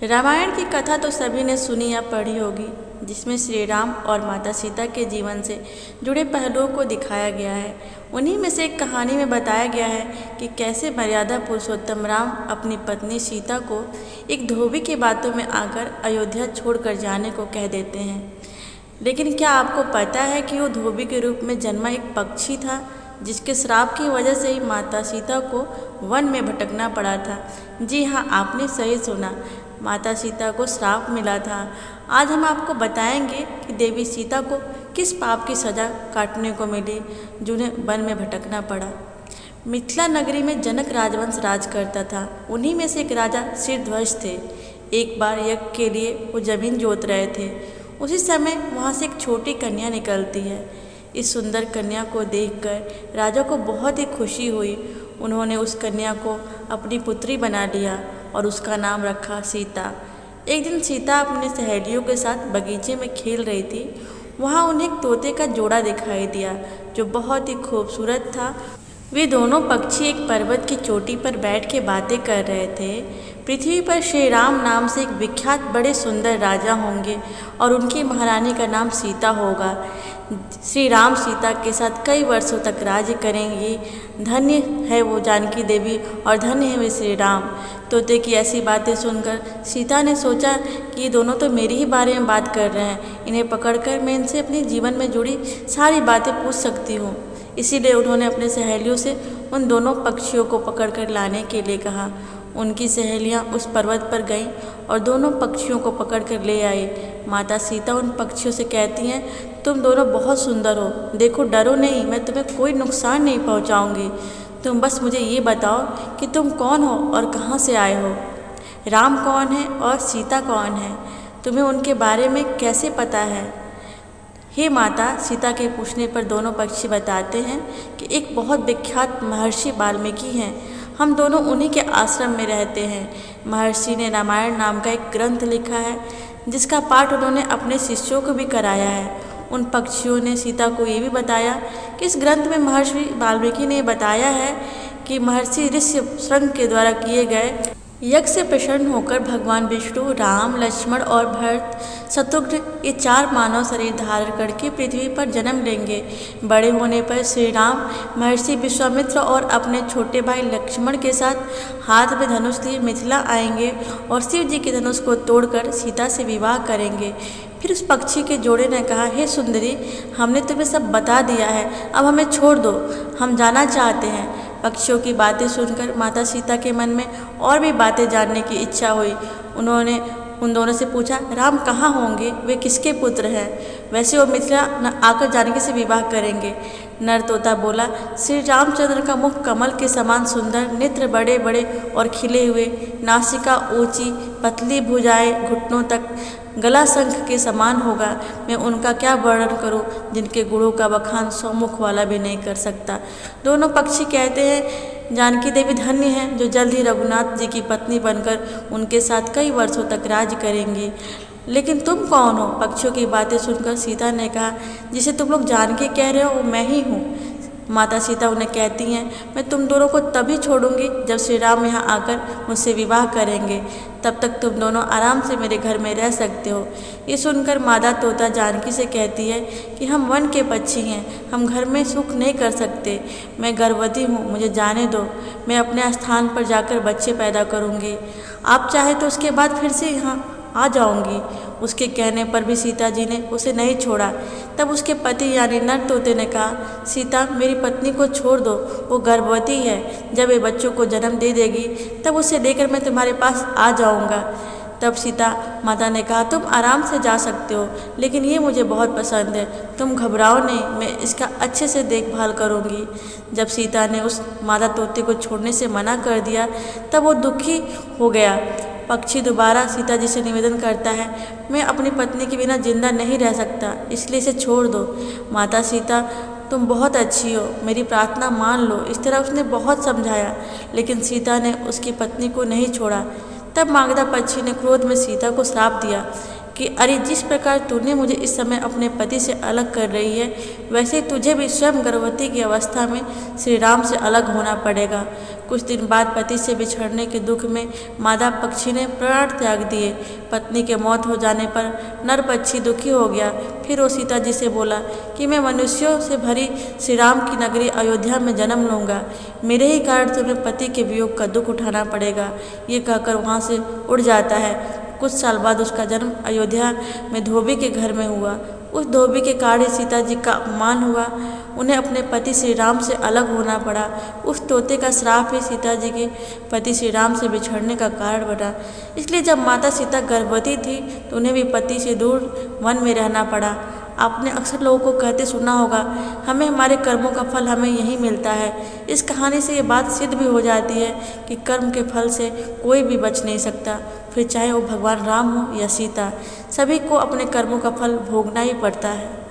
रामायण की कथा तो सभी ने सुनी या पढ़ी होगी, जिसमें श्री राम और माता सीता के जीवन से जुड़े पहलुओं को दिखाया गया है। उन्हीं में से एक कहानी में बताया गया है कि कैसे मर्यादा पुरुषोत्तम राम अपनी पत्नी सीता को एक धोबी की बातों में आकर अयोध्या छोड़कर जाने को कह देते हैं। लेकिन क्या आपको पता है कि वो धोबी के रूप में जन्मा एक पक्षी था, जिसके श्राप की वजह से ही माता सीता को वन में भटकना पड़ा था। जी हाँ, आपने सही सुना, माता सीता को श्राप मिला था। आज हम आपको बताएंगे कि देवी सीता को किस पाप की सज़ा काटने को मिली, जिन्हें वन में भटकना पड़ा। मिथिला नगरी में जनक राजवंश राज करता था। उन्हीं में से एक राजा सिरध्वज थे। एक बार यज्ञ के लिए वो जमीन जोत रहे थे। उसी समय वहाँ से एक छोटी कन्या निकलती है। इस सुंदर कन्या को देखकर राजा को बहुत ही खुशी हुई। उन्होंने उस कन्या को अपनी पुत्री बना लिया और उसका नाम रखा सीता। एक दिन सीता अपने सहेलियों के साथ बगीचे में खेल रही थी। वहाँ उन्हें एक तोते का जोड़ा दिखाई दिया, जो बहुत ही खूबसूरत था। वे दोनों पक्षी एक पर्वत की चोटी पर बैठ के बातें कर रहे थे। पृथ्वी पर श्री राम नाम से एक विख्यात बड़े सुंदर राजा होंगे और उनकी महारानी का नाम सीता होगा। श्री राम सीता के साथ कई वर्षों तक राज्य करेंगी। धन्य है वो जानकी देवी और धन्य है वे श्री राम। तोते की ऐसी बातें सुनकर सीता ने सोचा कि ये दोनों तो मेरी ही बारे में बात कर रहे हैं। इन्हें पकड़कर मैं इनसे अपने जीवन में जुड़ी सारी बातें पूछ सकती हूँ। इसीलिए उन्होंने अपने सहेलियों से उन दोनों पक्षियों को पकड़कर लाने के लिए कहा। उनकी सहेलियां उस पर्वत पर गईं और दोनों पक्षियों को पकड़कर ले आई। माता सीता उन पक्षियों से कहती हैं, तुम दोनों बहुत सुंदर हो, देखो डरो नहीं, मैं तुम्हें कोई नुकसान नहीं पहुंचाऊंगी। तुम बस मुझे ये बताओ कि तुम कौन हो और कहाँ से आए हो। राम कौन है और सीता कौन है, तुम्हें उनके बारे में कैसे पता है। हे माता, सीता के पूछने पर दोनों पक्षी बताते हैं कि एक बहुत विख्यात महर्षि वाल्मीकि हैं। हम दोनों उन्हीं के आश्रम में रहते हैं। महर्षि ने रामायण नाम का एक ग्रंथ लिखा है, जिसका पाठ उन्होंने अपने शिष्यों को भी कराया है। उन पक्षियों ने सीता को ये भी बताया कि इस ग्रंथ में महर्षि वाल्मीकि ने बताया है कि महर्षि ऋषि श्रृंग के द्वारा किए गए यज्ञ से प्रसन्न होकर भगवान विष्णु, राम, लक्ष्मण और भरत, शत्रुघ्न ये 4 मानव शरीर धारण करके पृथ्वी पर जन्म लेंगे। बड़े होने पर श्री राम महर्षि विश्वामित्र और अपने छोटे भाई लक्ष्मण के साथ हाथ में धनुष लिए मिथिला आएंगे और शिव जी के धनुष को तोड़कर सीता से विवाह करेंगे। फिर उस पक्षी के जोड़े ने कहा, हे सुंदरी, हमने तुम्हें सब बता दिया है, अब हमें छोड़ दो, हम जाना चाहते हैं। पक्षियों की बातें सुनकर माता सीता के मन में और भी बातें जानने की इच्छा हुई। उन्होंने उन दोनों से पूछा, राम कहाँ होंगे, वे किसके पुत्र हैं। वैसे वो मिथिला आकर जानकी से विवाह करेंगे। नर तोता बोला, श्री रामचंद्र का मुख कमल के समान सुंदर, नेत्र बड़े बड़े और खिले हुए, नासिका ऊंची, पतली भुजाएं घुटनों तक, गला शंख के समान होगा। मैं उनका क्या वर्णन करूं, जिनके गुणों का बखान 100 मुख वाला भी नहीं कर सकता। दोनों पक्षी कहते हैं, जानकी देवी धन्य हैं जो जल्द ही रघुनाथ जी की पत्नी बनकर उनके साथ कई वर्षों तक राज करेंगी। लेकिन तुम कौन हो। पक्षियों की बातें सुनकर सीता ने कहा, जिसे तुम लोग जानकी कह रहे हो वो मैं ही हूँ। माता सीता उन्हें कहती हैं, मैं तुम दोनों को तभी छोड़ूंगी जब श्री राम यहाँ आकर मुझसे विवाह करेंगे। तब तक तुम दोनों आराम से मेरे घर में रह सकते हो। ये सुनकर मादा तोता जानकी से कहती है कि हम वन के पक्षी हैं, हम घर में सुख नहीं कर सकते। मैं गर्भवती हूँ, मुझे जाने दो, मैं अपने स्थान पर जाकर बच्चे पैदा करूँगी। आप चाहे तो उसके बाद फिर से यहाँ आ जाऊंगी। उसके कहने पर भी सीता जी ने उसे नहीं छोड़ा। तब उसके पति यानी नर तोते ने कहा, सीता, मेरी पत्नी को छोड़ दो, वो गर्भवती है। जब ये बच्चों को जन्म दे देगी तब उसे लेकर मैं तुम्हारे पास आ जाऊंगा। तब सीता माता ने कहा, तुम आराम से जा सकते हो, लेकिन ये मुझे बहुत पसंद है, तुम घबराओ नहीं, मैं इसका अच्छे से देखभाल करूँगी। जब सीता ने उस मादा तोते को छोड़ने से मना कर दिया तब वो दुखी हो गया। पक्षी दोबारा सीता जी से निवेदन करता है, मैं अपनी पत्नी के बिना जिंदा नहीं रह सकता, इसलिए इसे छोड़ दो। माता सीता, तुम बहुत अच्छी हो, मेरी प्रार्थना मान लो। इस तरह उसने बहुत समझाया, लेकिन सीता ने उसकी पत्नी को नहीं छोड़ा। तब मागधा पक्षी ने क्रोध में सीता को श्राप दिया कि अरे जिस प्रकार तूने मुझे इस समय अपने पति से अलग कर रही है, वैसे तुझे भी स्वयं गर्भवती की अवस्था में श्री राम से अलग होना पड़ेगा। कुछ दिन बाद पति से बिछड़ने के दुख में मादा पक्षी ने प्राण त्याग दिए। पत्नी के मौत हो जाने पर नर पक्षी दुखी हो गया। फिर वो सीता जी से बोला कि मैं मनुष्यों से भरी श्री राम की नगरी अयोध्या में जन्म लूँगा, मेरे ही कारण तुम्हें पति के वियोग का दुख उठाना पड़ेगा। ये कहकर वहाँ से उड़ जाता है। कुछ साल बाद उसका जन्म अयोध्या में धोबी के घर में हुआ। उस धोबी के कारण सीता जी का अपमान हुआ, उन्हें अपने पति श्री राम से अलग होना पड़ा। उस तोते का श्राप ही सीता जी के पति श्री राम से बिछड़ने का कारण बना। इसलिए जब माता सीता गर्भवती थी तो उन्हें भी पति से दूर वन में रहना पड़ा। आपने अक्सर लोगों को कहते सुना होगा, हमें हमारे कर्मों का फल हमें यहीं मिलता है। इस कहानी से ये बात सिद्ध भी हो जाती है कि कर्म के फल से कोई भी बच नहीं सकता, फिर चाहे वो भगवान राम हो या सीता, सभी को अपने कर्मों का फल भोगना ही पड़ता है।